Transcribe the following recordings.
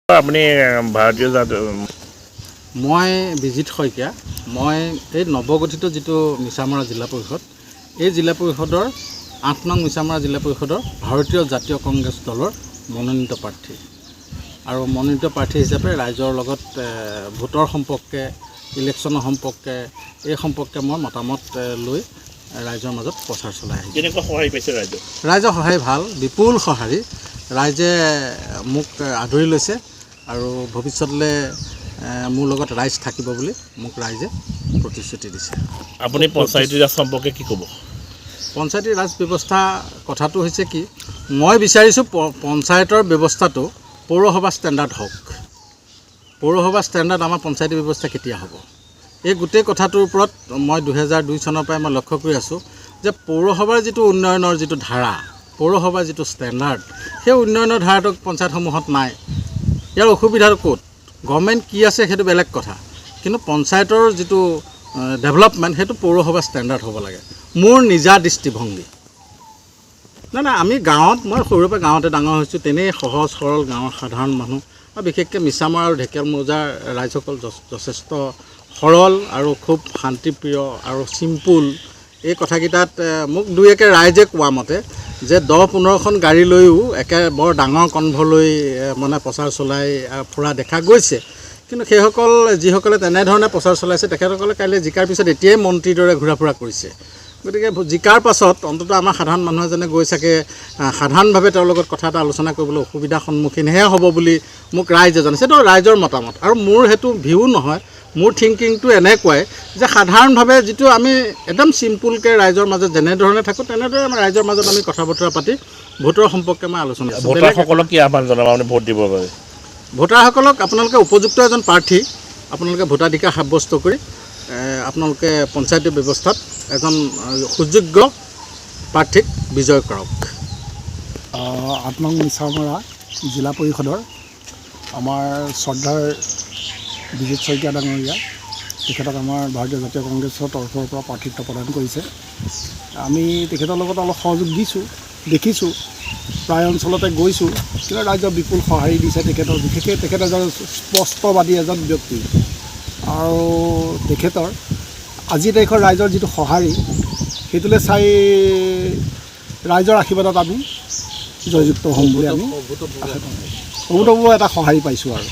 আপুনি ভাৰতীয় মই বিজিত শইকীয়া। মই এই নৱগঠিত যিটো মিছামৰা জিলা পৰিষদ, এই জিলা পৰিষদৰ ৮ নং মিছামৰা জিলা পৰিষদৰ ভাৰতীয় জাতীয় কংগ্ৰেছ দলৰ মনোনীত প্ৰাৰ্থী। আৰু মনোনীত প্ৰাৰ্থী হিচাপে ৰাইজৰ লগত ভোটৰ সম্পৰ্কে, ইলেকশ্যনৰ সম্পৰ্কে, এই সম্পৰ্কে মই মতামত লৈ ৰাইজৰ মাজত প্ৰচাৰ চলাই আহিছোঁ। কেনেকুৱা সহায় পাইছে ৰাইজৰ? ৰাইজৰ সহায় ভাল, বিপুল সঁহাৰি। ৰাইজে মোক আদৰি লৈছে আৰু ভৱিষ্যতলৈ মোৰ লগত ৰাইজ থাকিব বুলি মোক ৰাইজে প্ৰতিশ্ৰুতি দিছে। আপুনি পঞ্চায়তী ৰাজ সম্পৰ্কে কি ক'ব? পঞ্চায়তী ৰাজ ব্যৱস্থা কথাটো হৈছে কি, মই বিচাৰিছোঁ পঞ্চায়তৰ ব্যৱস্থাটো পৌৰসভা ষ্টেণ্ডাৰ্ড হওক। পৌৰসভা ষ্টেণ্ডাৰ্ড আমাৰ পঞ্চায়তী ব্যৱস্থা কেতিয়া হ'ব? এই গোটেই কথাটোৰ ওপৰত মই 2002 চনৰ পৰাই মই লক্ষ্য কৰি আছোঁ যে পৌৰসভাৰ যিটো উন্নয়নৰ যিটো ধাৰা, পৌৰসভাৰ যিটো ষ্টেণ্ডাৰ্ড, সেই উন্নয়নৰ ধাৰাটো পঞ্চায়তসমূহত নাই। ইয়াৰ অসুবিধাটো ক'ত? গভৰ্ণমেণ্ট কি আছে সেইটো বেলেগ কথা, কিন্তু পঞ্চায়তৰ যিটো ডেভেলপমেণ্ট সেইটো পৌৰসভা ষ্টেণ্ডাৰ্ড হ'ব লাগে, মোৰ নিজা দৃষ্টিভংগী। নাই আমি গাঁৱত, মই সৰুৰে পৰা গাঁৱতে ডাঙৰ হৈছোঁ, তেনেই সহজ সৰল গাঁৱৰ সাধাৰণ মানুহ, আৰু বিশেষকৈ মিছামৰা আৰু ঢেকীয়াল মৌজাৰ ৰাইজসকল যথেষ্ট সৰল আৰু খুব শান্তিপ্ৰিয় আৰু চিম্পুল। এই কথাকেইটাত মোক দুই একে ৰাইজে কোৱা মতে যে 10-15খন গাড়ী লৈও একে বৰ ডাঙৰ কনভলৈ মানে প্ৰচাৰ চলাই ফুৰা দেখা গৈছে। কিন্তু সেইসকল যিসকলে তেনেধৰণে প্ৰচাৰ চলাইছে তেখেতসকলে কাইলৈ জিকাৰ পিছত এতিয়াই মন্ত্ৰীৰ দৰে ঘূৰা ফুৰা কৰিছে। গতিকে জিকাৰ পাছত অন্ততঃ আমাৰ সাধাৰণ মানুহ এজনে গৈ চাগে সাধাৰণভাৱে তেওঁৰ লগত কথা এটা আলোচনা কৰিবলৈ অসুবিধাৰ সন্মুখীনহে হ'ব বুলি মোক ৰাইজে জনাইছে। সেইটো ৰাইজৰ মতামত, আৰু মোৰ সেইটো ভিউ নহয়। মোৰ থিংকিংটো এনেকুৱাই যে সাধাৰণভাৱে যিটো আমি একদম চিম্পুলকৈ ৰাইজৰ মাজত যেনেধৰণে থাকোঁ তেনেদৰে আমাৰ ৰাইজৰ মাজত আমি কথা বতৰা পাতি ভোটৰ সম্পৰ্কে মই আলোচনা কৰিছোঁ। ভোটাৰসকলক কি আহ্বান জনাব আপুনি ভোট দিবৰ বাবে? ভোটাৰসকলক আপোনালোকে উপযুক্ত এজন প্ৰাৰ্থী, আপোনালোকে ভোটাধিকাৰ সাব্যস্ত কৰি আপোনালোকে পঞ্চায়তী ব্যৱস্থাত এজন সুযোগ্য প্ৰাৰ্থীক বিজয় কৰক। ৮ নং মিছামৰা জিলা পৰিষদৰ আমাৰ শ্ৰদ্ধাৰ বিজিত শইকীয়া ডাঙৰীয়া, তেখেতক আমাৰ ভাৰতীয় জাতীয় কংগ্ৰেছৰ তৰফৰ পৰা প্ৰাৰ্থিত্ব প্ৰদান কৰিছে। আমি তেখেতৰ লগত অলপ সহযোগ দিছোঁ, দেখিছোঁ, প্ৰায় অঞ্চলতে গৈছোঁ, কিন্তু ৰাইজৰ বিপুল সঁহাৰি দিছে তেখেতৰ। বিশেষকৈ তেখেত এজন স্পষ্টবাদী এজন ব্যক্তি, আৰু তেখেতৰ আজিৰ তাৰিখৰ ৰাইজৰ যিটো সঁহাৰি সেইটোলৈ চাই ৰাইজৰ আশীৰ্বাদত আমি জয়যুক্ত হ'ম বুলি আমি অভূতপূৰ্ব এটা সঁহাৰি পাইছোঁ। আৰু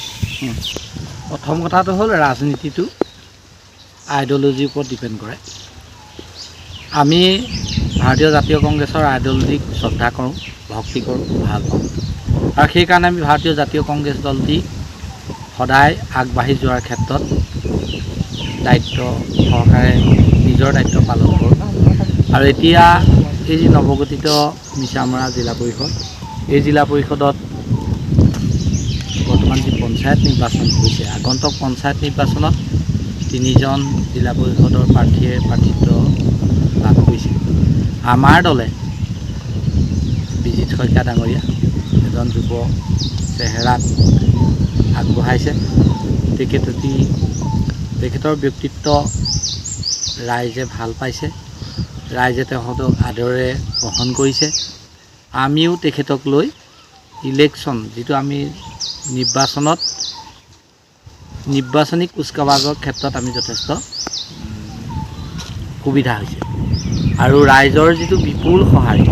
প্ৰথম কথাটো হ'ল ৰাজনীতিটো আইডিঅ'লজিৰ ওপৰত ডিপেণ্ড কৰে। আমি ভাৰতীয় জাতীয় কংগ্ৰেছৰ আইডিঅ'লজিক শ্ৰদ্ধা কৰোঁ, ভক্তি কৰোঁ, ভাল পাওঁ, আৰু সেইকাৰণে আমি ভাৰতীয় জাতীয় কংগ্ৰেছ দলটি সদায় আগবাঢ়ি যোৱাৰ ক্ষেত্ৰত দায়িত্ব সহকাৰে নিজৰ দায়িত্ব পালন কৰোঁ। আৰু এতিয়া এই যি নৱগঠিত মিছামৰা জিলা পৰিষদ, এই জিলা পৰিষদত বৰ্তমান যি পঞ্চায়ত নিৰ্বাচন হৈছে, আগন্তুক পঞ্চায়ত নিৰ্বাচনত 3জন জিলা পৰিষদৰ প্ৰাৰ্থীয়ে প্ৰাৰ্থিত্ব লাভ কৰিছে। আমাৰ দলে বিজিত শইকীয়া ডাঙৰীয়া এজন যুৱ চেহেৰাক আগবঢ়াইছে। তেখেতৰ ব্যক্তিত্ব ৰাইজে ভাল পাইছে, ৰাইজে তেখেতক আদৰেৰে গ্ৰহণ কৰিছে। আমিও তেখেতক লৈ ইলেকশ্যন, যিটো আমি নিৰ্বাচনী কুচকাৱাজৰ ক্ষেত্ৰত আমি যথেষ্ট সুবিধা হৈছে। আৰু ৰাইজৰ যিটো বিপুল সঁহাৰি,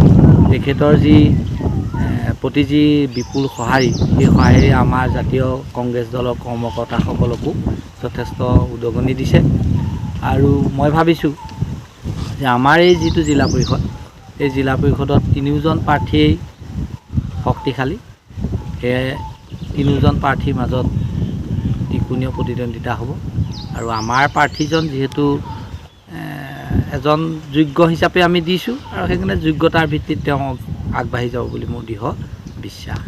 তেখেতৰ প্ৰতি যি বিপুল সঁহাৰি, সেই সঁহাৰি আমাৰ জাতীয় কংগ্ৰেছ দলৰ কৰ্মকৰ্তাসকলকো যথেষ্ট উদগনি দিছে। আৰু মই ভাবিছোঁ যে আমাৰ এই যিটো জিলা পৰিষদ, এই জিলা পৰিষদত 3জন প্ৰাৰ্থীয়েই শক্তিশালী। সেয়ে 3জন প্ৰাৰ্থীৰ মাজত ত্ৰিকোণীয় প্ৰতিদ্বন্দ্বিতা হ'ব। আৰু আমাৰ প্ৰাৰ্থীজন যিহেতু এজন যোগ্য হিচাপে আমি দিছোঁ, আৰু সেইকাৰণে যোগ্যতাৰ ভিত্তিত তেওঁ আগবাঢ়ি যাব বুলি মোৰ দৃঢ় বিশ্বাস।